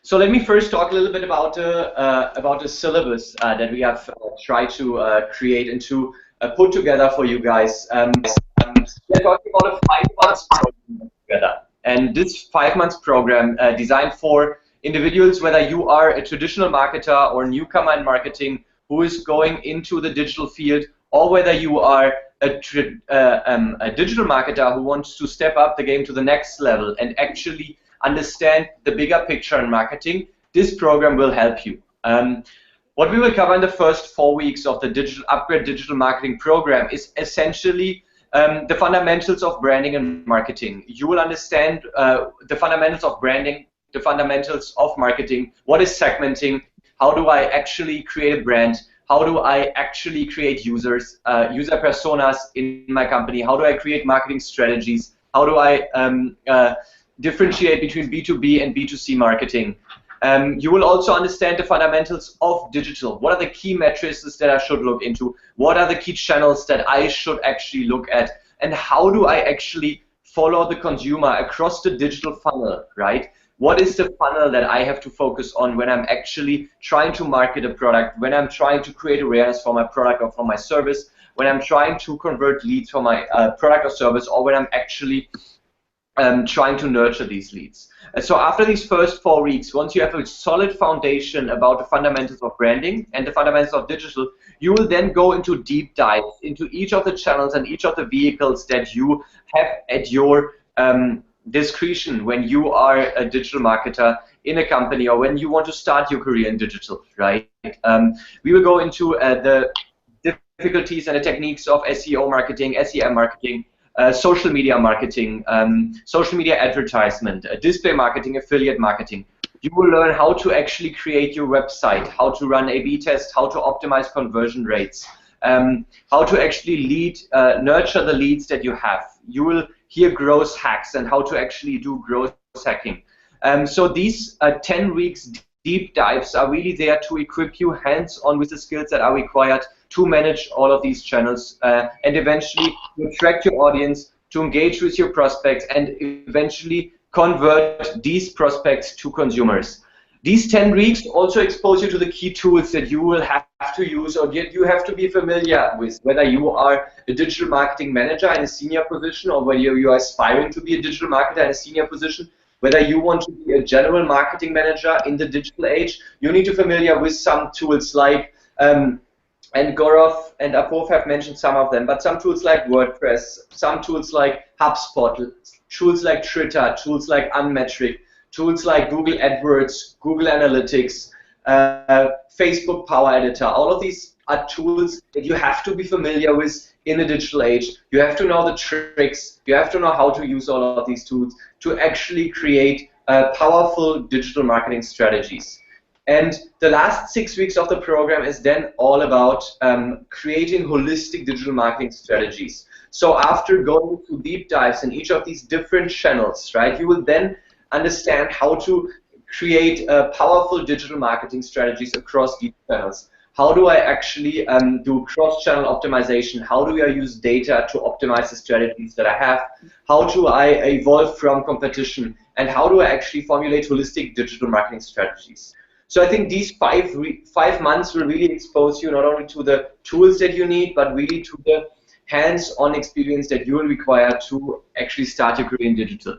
So let me first talk a little bit about the syllabus that we have tried to create and to put together for you guys. We're talking about a 5-month program together, and this 5-month program designed for individuals, whether you are a traditional marketer or newcomer in marketing who is going into the digital field, or whether you are a digital marketer who wants to step up the game to the next level and actually understand the bigger picture in marketing. This program will help you. What we will cover in the first 4 weeks of the UpGrad digital marketing program is essentially the fundamentals of branding and marketing. You will understand the fundamentals of branding, the fundamentals of marketing, what is segmenting, how do I actually create a brand, how do I actually create users, user personas in my company, how do I create marketing strategies, how do I differentiate between B2B and B2C marketing. You will also understand the fundamentals of digital. What are the key metrics that I should look into? What are the key channels that I should actually look at? And how do I actually follow the consumer across the digital funnel, right? What is the funnel that I have to focus on when I'm actually trying to market a product, when I'm trying to create awareness for my product or for my service, when I'm trying to convert leads for my product or service, or when I'm actually trying to nurture these leads. So after these first 4 weeks, once you have a solid foundation about the fundamentals of branding and the fundamentals of digital, you will then go into deep dives into each of the channels and each of the vehicles that you have at your discretion when you are a digital marketer in a company or when you want to start your career in digital, right? We will go into the difficulties and the techniques of SEO marketing, SEM marketing, social media marketing, social media advertisement, display marketing, affiliate marketing. You will learn how to actually create your website, how to run A/B tests, how to optimize conversion rates, how to actually nurture the leads that you have. You will hear growth hacks and how to actually do growth hacking. So these 10 weeks deep dives are really there to equip you hands-on with the skills that are required to manage all of these channels and eventually to attract your audience, to engage with your prospects, and eventually convert these prospects to consumers. These 10 weeks also expose you to the key tools that you will have to use or you have to be familiar with, whether you are a digital marketing manager in a senior position or whether you are aspiring to be a digital marketer in a senior position, whether you want to be a general marketing manager in the digital age. You need to be familiar with some tools like and Gaurav and Apurv have mentioned some of them, but some tools like WordPress, some tools like HubSpot, tools like Twitter, tools like Unmetric, tools like Google AdWords, Google Analytics, Facebook Power Editor. All of these are tools that you have to be familiar with in the digital age. You have to know the tricks. You have to know how to use all of these tools to actually create powerful digital marketing strategies. And the last 6 weeks of the program is then all about creating holistic digital marketing strategies. So after going through deep dives in each of these different channels, right, you will then understand how to create powerful digital marketing strategies across these channels. How do I actually do cross-channel optimization? How do I use data to optimize the strategies that I have? How do I evolve from competition? And how do I actually formulate holistic digital marketing strategies? So I think these 5 months will really expose you not only to the tools that you need, but really to the hands-on experience that you will require to actually start your career in digital.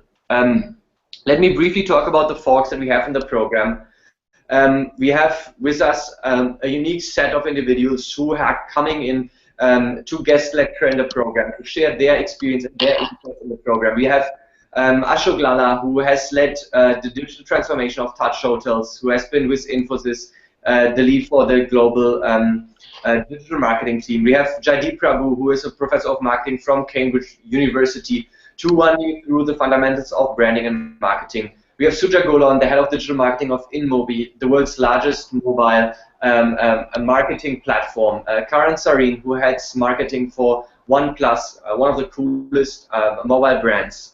Let me briefly talk about the folks that we have in the program. We have with us a unique set of individuals who are coming in to guest lecture in the program, to share their experience and their insights in the program. We have Ashok Lala, who has led the digital transformation of Touch Hotels, who has been with Infosys, the lead for the global digital marketing team. We have Jaideep Prabhu, who is a professor of marketing from Cambridge University, to run you through the fundamentals of branding and marketing. We have Suja Golan, the head of digital marketing of InMobi, the world's largest mobile marketing platform. Karan Sareen, who heads marketing for OnePlus, one of the coolest mobile brands.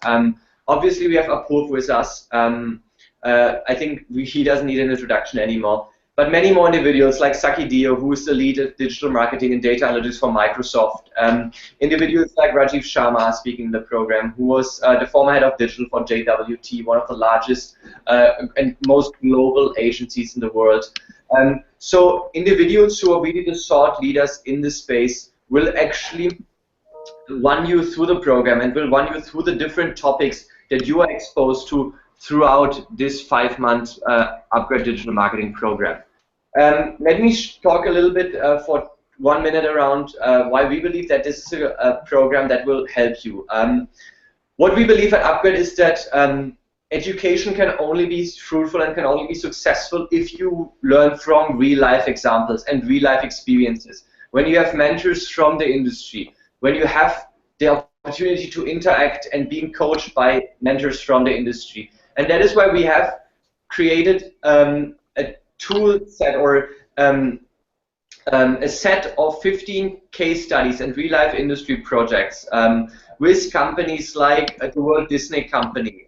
Obviously, we have Apurv with us. I think he doesn't need an introduction anymore. but many more individuals like Saki Dio, who is the lead of digital marketing and data analytics for Microsoft. Individuals like Rajiv Sharma speaking in the program, who was the former head of digital for JWT, one of the largest and most global agencies in the world. So individuals who are really the thought leaders in this space will actually run you through the program and will run you through the different topics that you are exposed to throughout this 5-month UpGrad digital marketing program. Let me talk a little bit for 1 minute around why we believe that this is a program that will help you. What we believe at UpGrad is that education can only be fruitful and can only be successful if you learn from real-life examples and real-life experiences. When you have mentors from the industry, when you have the opportunity to interact and being coached by mentors from the industry. And that is why we have created a tool set or a set of 15 case studies and real-life industry projects with companies like the Walt Disney Company,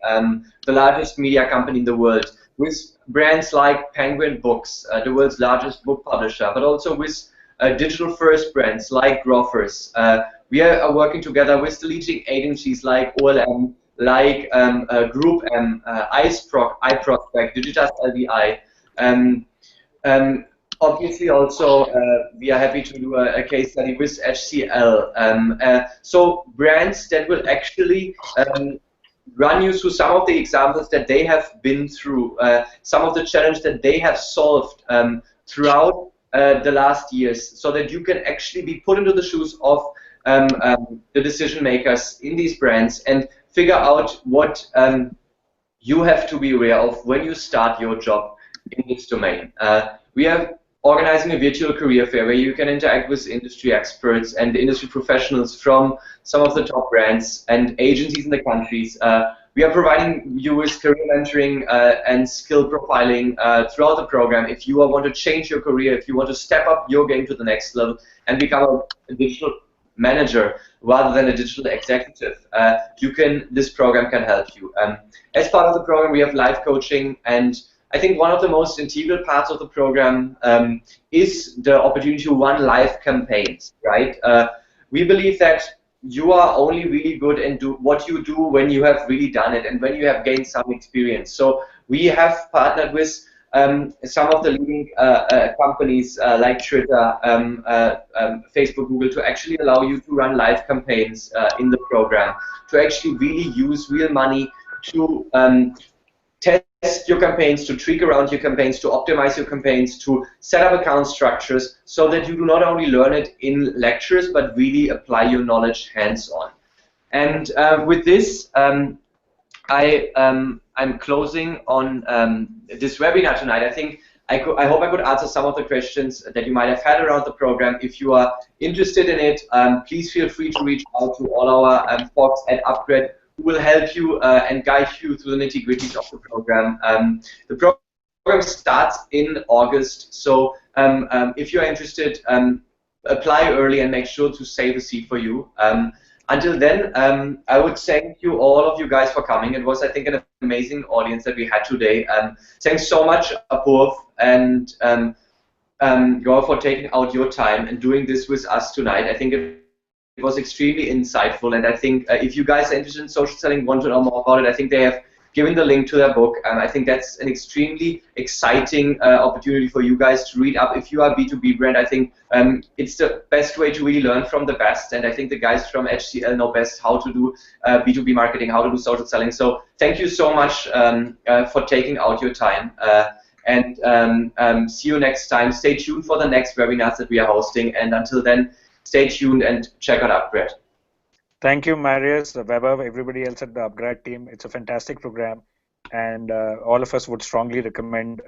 the largest media company in the world, with brands like Penguin Books, the world's largest book publisher, but also with digital-first brands like Grofers. We are working together with the leading agencies like OLM, like Group M, iProspect, Digitas LDI. Obviously, also we are happy to do a case study with HCL. So brands that will actually run you through some of the examples that they have been through, some of the challenges that they have solved throughout the last years, so that you can actually be put into the shoes of the decision makers in these brands and figure out what you have to be aware of when you start your job in this domain. We are organizing a virtual career fair where you can interact with industry experts and industry professionals from some of the top brands and agencies in the countries. We are providing you with career mentoring and skill profiling throughout the program. If you want to change your career, if you want to step up your game to the next level and become a digital manager rather than a digital executive, this program can help you. As part of the program, we have live coaching, and I think one of the most integral parts of the program is the opportunity to run live campaigns, right? We believe that you are only really good and do what you do when you have really done it and when you have gained some experience. So we have partnered with some of the leading companies like Twitter, Facebook, Google to actually allow you to run live campaigns in the program, to actually really use real money to test your campaigns, to tweak around your campaigns, to optimize your campaigns, to set up account structures so that you do not only learn it in lectures but really apply your knowledge hands-on. And with this, I'm closing on this webinar tonight. I think I hope I could answer some of the questions that you might have had around the program. If you are interested in it, please feel free to reach out to all our folks at UpGrad, who will help you and guide you through the nitty-gritties of the program. The program starts in August, so if you're interested, apply early and make sure to save a seat for you. Until then, I would thank you, all of you guys, for coming. It was, I think, an amazing audience that we had today. Thanks so much, Apurv and Gaurav, for taking out your time and doing this with us tonight. I think it was extremely insightful, and I think if you guys are interested in social selling, want to know more about it, I think they have given the link to their book. I think that's an extremely exciting opportunity for you guys to read up. If you are a B2B brand, I think it's the best way to really learn from the best, and I think the guys from HCL know best how to do B2B marketing, how to do social selling. So thank you so much for taking out your time, and see you next time. Stay tuned for the next webinars that we are hosting, and until then, stay tuned and check out UpGrad. Thank you, Marius, Weber, everybody else at the UpGrad team. It's a fantastic program, and all of us would strongly recommend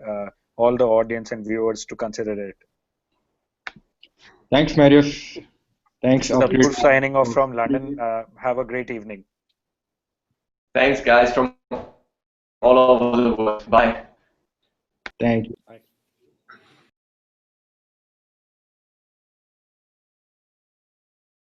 all the audience and viewers to consider it. Thanks, Marius. Thanks, UpGrad. Signing off from London. Have a great evening. Thanks, guys, from all over the world. Bye. Thank you. Bye.